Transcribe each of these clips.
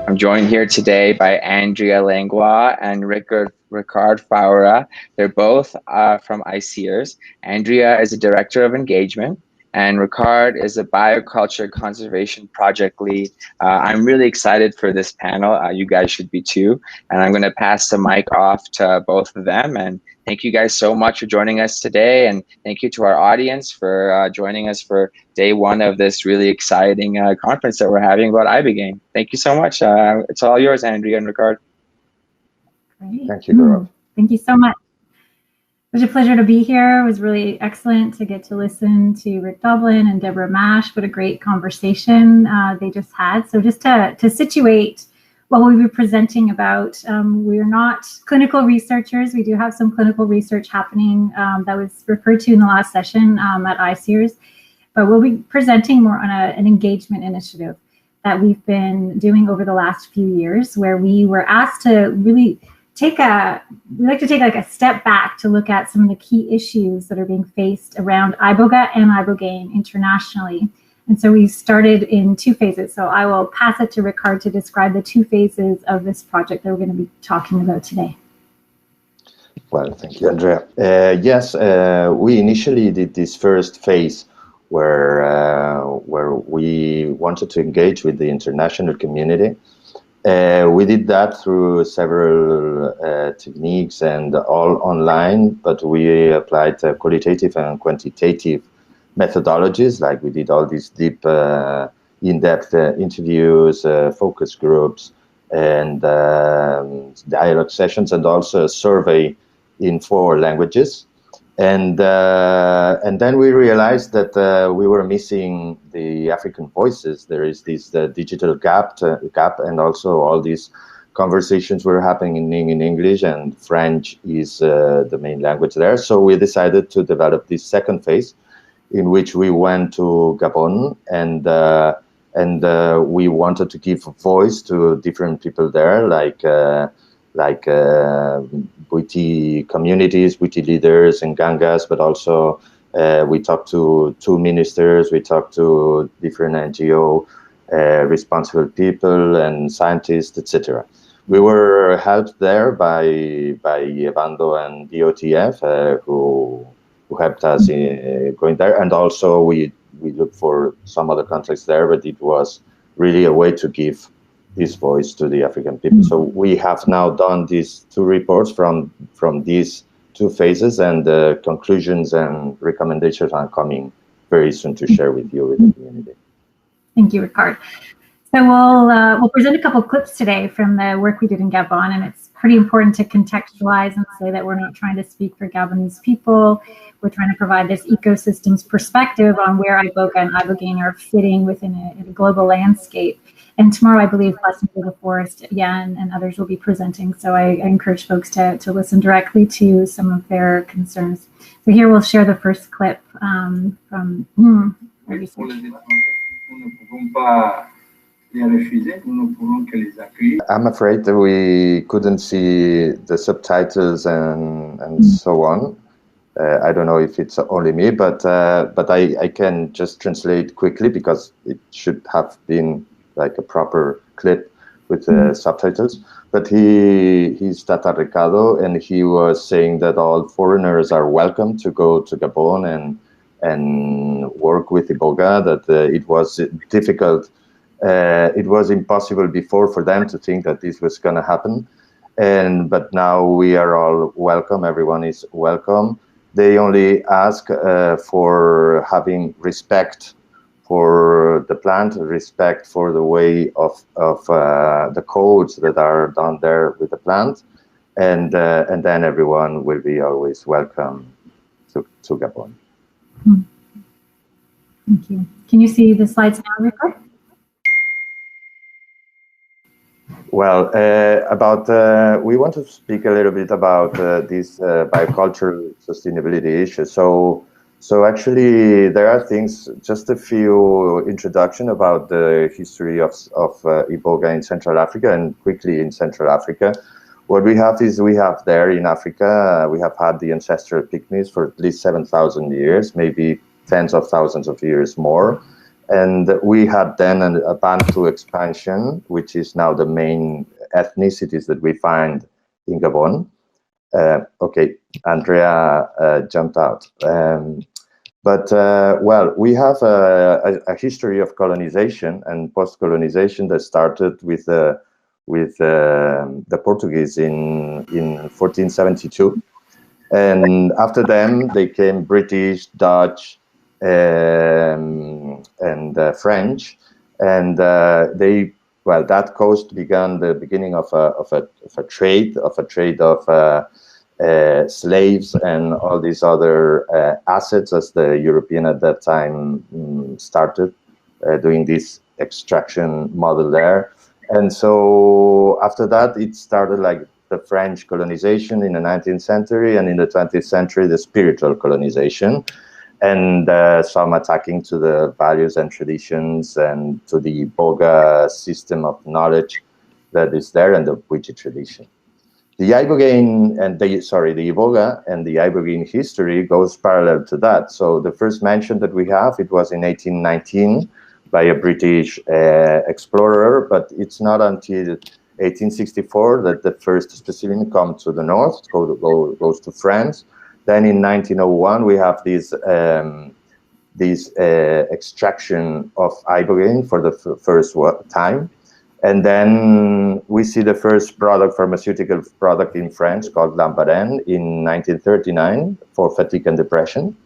I'm joined here today by Andrea Langlois and Ricard Faura. They're both from ICEERS. Andrea is a Director of Engagement, and Ricard is a Bioculture Conservation Project Lead. I'm really excited for this panel. You guys should be too. And I'm going to pass the mic off to both of them. And thank you guys so much for joining us today. And thank you to our audience for joining us for day one of this really exciting conference that we're having about Ibogaine. Thank you so much. It's all yours, Andrea and Ricard. Great. Thank you. Thank you so much. It was a pleasure to be here. It was really excellent to get to listen to Rick Dublin and Deborah Mash. What a great conversation they just had. So just to situate what we'll be presenting about, we're not clinical researchers. We do have some clinical research happening that was referred to in the last session at ICEERS, but we'll be presenting more on an engagement initiative that we've been doing over the last few years, where we were asked to really we like to take like a step back to look at some of the key issues that are being faced around Iboga and Ibogaine internationally. And so we started in two phases. So I will pass it to Ricard to describe the two phases of this project that we're going to be talking about today. Well, thank you, Andrea. Yes, we initially did this first phase where we wanted to engage with the international community. We did that through several techniques and all online, but we applied qualitative and quantitative methodologies, like we did all these deep, in-depth interviews, focus groups, and dialogue sessions, and also a survey in 4 languages. And then we realized that we were missing the African voices. There is this digital gap, and also all these conversations were happening in English, and French is the main language there. So we decided to develop this second phase, in which we went to Gabon, and we wanted to give a voice to different people there, like Bwiti communities, Bwiti leaders and Gangas, but also we talked to 2 ministers, we talked to different NGO responsible people and scientists, etc. We were helped there by Evando and DOTF, who helped us going there, and also we looked for some other countries there, but it was really a way to give this voice to the African people. So we have now done these 2 reports from these 2 phases, and the conclusions and recommendations are coming very soon to share with you, with the community. Thank you, Ricard. So we'll present a couple clips today from the work we did in Gabon, and it's pretty important to contextualize and say that we're not trying to speak for Gabonese people. We're trying to provide this ecosystems perspective on where Iboga and Ibogaine are fitting within a global landscape. And tomorrow, I believe, Lessons of the Forest, Jan and others will be presenting. So I encourage folks to listen directly to some of their concerns. So here we'll share the first clip from I'm afraid that we couldn't see the subtitles and so on. I don't know if it's only me, but I can just translate quickly, because it should have been like a proper clip with subtitles. But he's Tata Ricardo, and he was saying that all foreigners are welcome to go to Gabon and work with Iboga, that it was difficult. It was impossible before for them to think that this was going to happen. But now we are all welcome. Everyone is welcome. They only ask for having respect for the plant, respect for the way of the codes that are done there with the plant, and then everyone will be always welcome to Gabon. Thank you. Can you see the slides now, Ricard? Well, we want to speak a little bit about this biocultural sustainability issue. So actually, there are things, just a few introduction about the history of Iboga in Central Africa, and quickly in Central Africa. What we have is, we have there in Africa, we have had the ancestral pygmies for at least 7,000 years, maybe tens of thousands of years more. And we had then a Bantu expansion, which is now the main ethnicities that we find in Gabon. Okay, Andrea jumped out. Well, we have a history of colonization and post-colonization that started with the Portuguese in 1472. And after them, they came British, Dutch, and French, and that coast began the beginning of a trade of slaves and all these other assets, as the European at that time started doing this extraction model there. And so after that, it started like the French colonization in the 19th century, and in the 20th century, the spiritual colonization, and some attacking to the values and traditions and to the Iboga system of knowledge that is there, and the Witchy tradition. The Ibogaine and the Iboga and the Ibogaine history goes parallel to that. So the first mention that we have, it was in 1819 by a British explorer, but it's not until 1864 that the first specimen comes to the north, goes to France. Then in 1901 we have this extraction of Ibogaine for the first time. And then we see the first pharmaceutical product in France called Lambaréne in 1939 for fatigue and depression.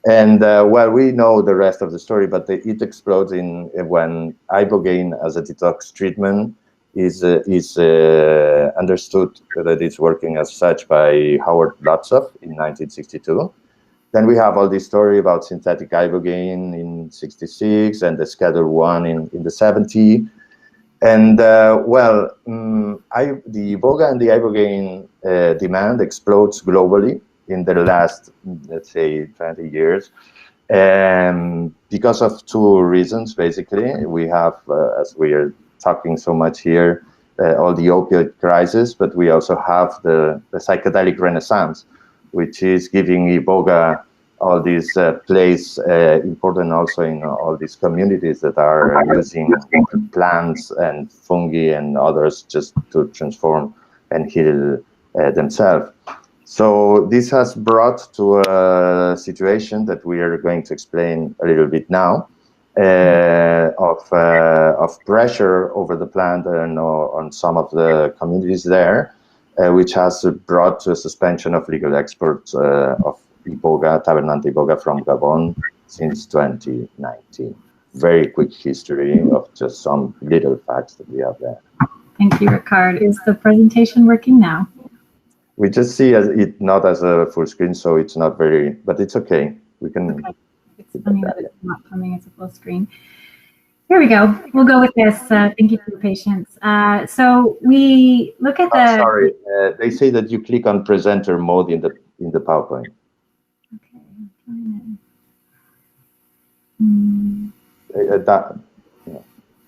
And well, we know the rest of the story, but it explodes when Ibogaine as a detox treatment is understood that it's working as such by Howard Lotsof in 1962. Then we have all this story about synthetic Ibogaine in 66 and the Schedule 1 in the 70s. And the Iboga and the Ibogaine demand explodes globally in the last, let's say, 20 years. Because of two reasons, basically. We have, as we are talking so much here, all the opioid crisis, but we also have the psychedelic renaissance, which is giving Iboga all these place important also in all these communities that are using plants and fungi and others just to transform and heal themselves. So this has brought to a situation that we are going to explain a little bit now, of pressure over the plant and on some of the communities there, which has brought to a suspension of legal exports of Iboga, Tabernante Iboga from Gabon since 2019. Very quick history of just some little facts that we have there. Thank you, Ricard. Is the presentation working now? We just see it not as a full screen, so it's not very, but it's okay. We can. Okay. It's funny that it's not coming as a full screen. Here we go. We'll go with this. Thank you for your patience. So we look at the. Sorry, they say that you click on presenter mode in the PowerPoint. Okay, I'm trying it.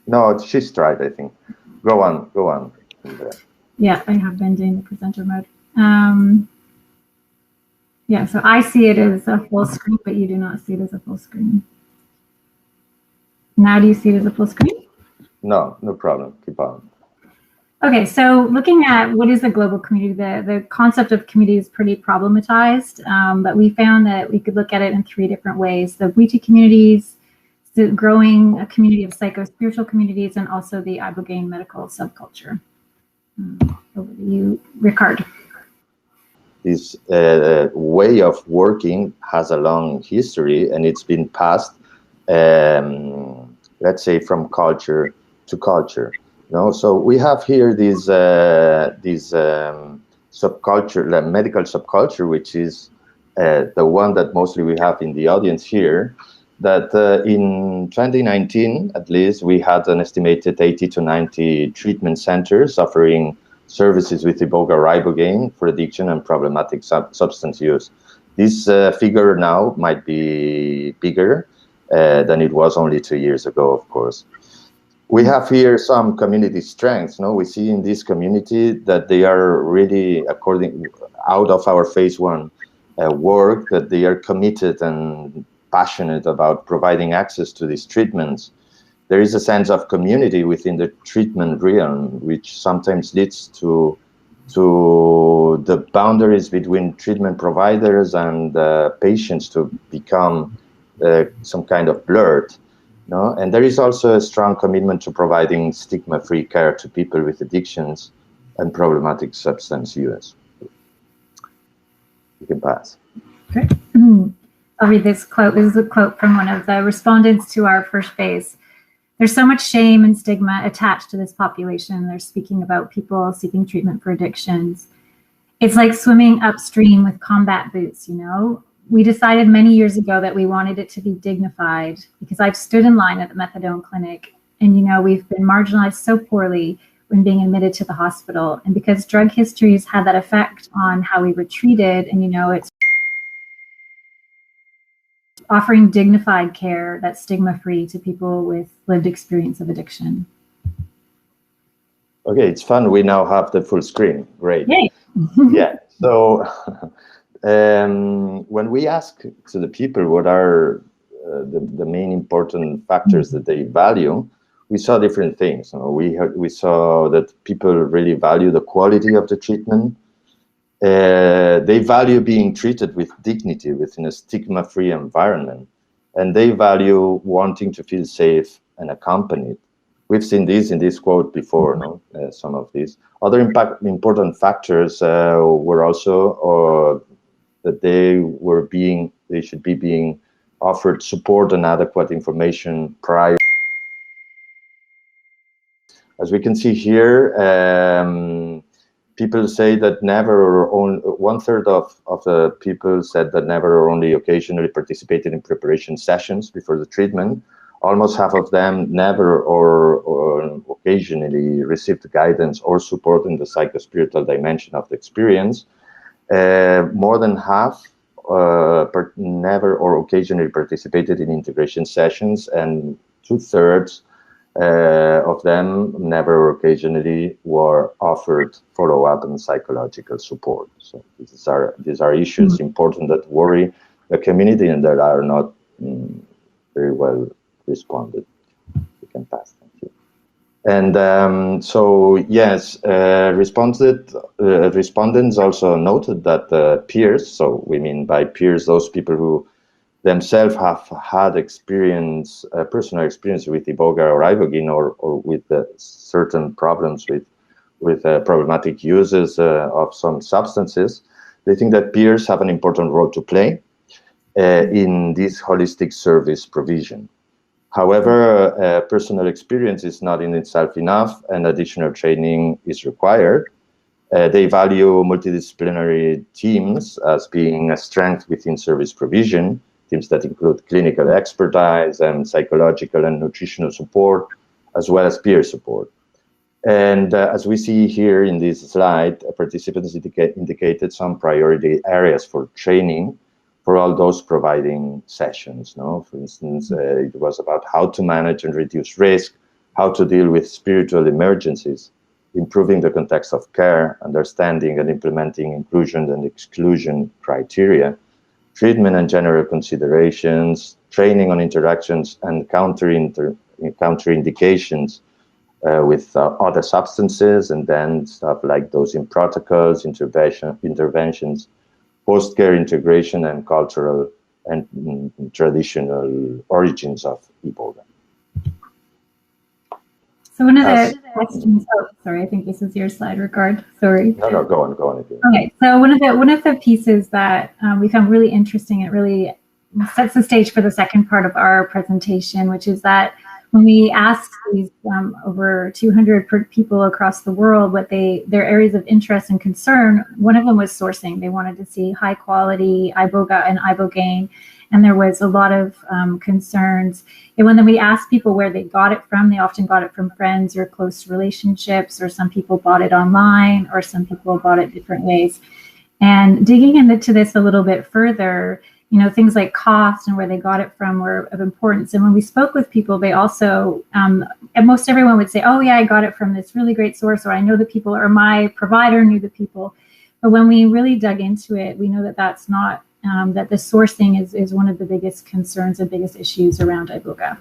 No, she's tried, I think. Go on. Yeah, I have been doing the presenter mode. Yeah, so I see it as a full screen, but you do not see it as a full screen. Now do you see it as a full screen? No problem. Keep on. Okay, so looking at what is a global community, the concept of community is pretty problematized, but we found that we could look at it in three different ways. The Witi communities, the growing a community of psycho-spiritual communities, and also the Ibogaine medical subculture. Over to you, Ricard. This way of working has a long history, and it's been passed, let's say, from culture to culture. So we have here this subculture, the medical subculture, which is the one that mostly we have in the audience here. That in 2019, at least, we had an estimated 80 to 90 treatment centers offering services with Iboga or Ibogaine for addiction and problematic substance use. This figure now might be bigger than it was only 2 years ago, of course. We have here some community strengths. We see in this community that they are really, out of our phase one work, that they are committed and passionate about providing access to these treatments, there is a sense of community within the treatment realm, which sometimes leads to the boundaries between treatment providers and patients to become some kind of blurred. No? And there is also a strong commitment to providing stigma-free care to people with addictions and problematic substance use. You can pass. Okay. I'll read this quote. This is a quote from one of the respondents to our first phase. There's so much shame and stigma attached to this population. They're speaking about people seeking treatment for addictions. It's like swimming upstream with combat boots, you know? We decided many years ago that we wanted it to be dignified, because I've stood in line at the methadone clinic, and, you know, we've been marginalized so poorly when being admitted to the hospital. And because drug histories had that effect on how we were treated, and, you know, it's offering dignified care that's stigma-free to people with lived experience of addiction. Okay, it's fun. We now have the full screen. Great. Yay. Yeah. So when we ask to the people what are the main important factors that they value, we saw different things. You know, we saw that people really value the quality of the treatment. They value being treated with dignity within a stigma-free environment, and they value wanting to feel safe and accompanied. We've seen this in this quote before, no? Some of these. Other important factors were also that they should be being offered support and adequate information prior. As we can see here, people say that never, or one-third of the people said that never or only occasionally participated in preparation sessions before the treatment. Almost half of them never or occasionally received guidance or support in the psychospiritual dimension of the experience. More than half never or occasionally participated in integration sessions, and 2/3 of them never or occasionally were offered follow-up and psychological support. So these are issues important that worry the community and that are not very well responded. You can pass. Thank you. And so yes, respondents also noted that peers, so we mean by peers those people who themselves have had experience, personal experience with Iboga or Ibogaine, or with certain problems with problematic uses of some substances. They think that peers have an important role to play in this holistic service provision. However, personal experience is not in itself enough, and additional training is required. They value multidisciplinary teams as being a strength within service provision, teams that include clinical expertise and psychological and nutritional support, as well as peer support. And as we see here in this slide, participants indicated some priority areas for training for all those providing sessions. No? For instance, it was about how to manage and reduce risk, how to deal with spiritual emergencies, improving the context of care, understanding and implementing inclusion and exclusion criteria, treatment and general considerations, training on interactions and counterindications with other substances, and then stuff like dosing protocols, interventions, post-care integration, and cultural and traditional origins of Iboga. So one of the questions, oh, sorry, I think this is your slide, Ricard. Sorry. No, go on. Okay, so one of the pieces that we found really interesting, it really sets the stage for the second part of our presentation, which is that when we asked these over 200 people across the world what their areas of interest and concern, one of them was sourcing. They wanted to see high quality Iboga and Ibogaine, and there was a lot of concerns. And when we asked people where they got it from, they often got it from friends or close relationships, or some people bought it online, or some people bought it different ways. And digging into this a little bit further, you know, things like cost and where they got it from were of importance. And when we spoke with people, they also, and most everyone would say, oh yeah, I got it from this really great source, or I know the people, or my provider knew the people. But when we really dug into it, we know that that's not that the sourcing is one of the biggest concerns and biggest issues around Iboga.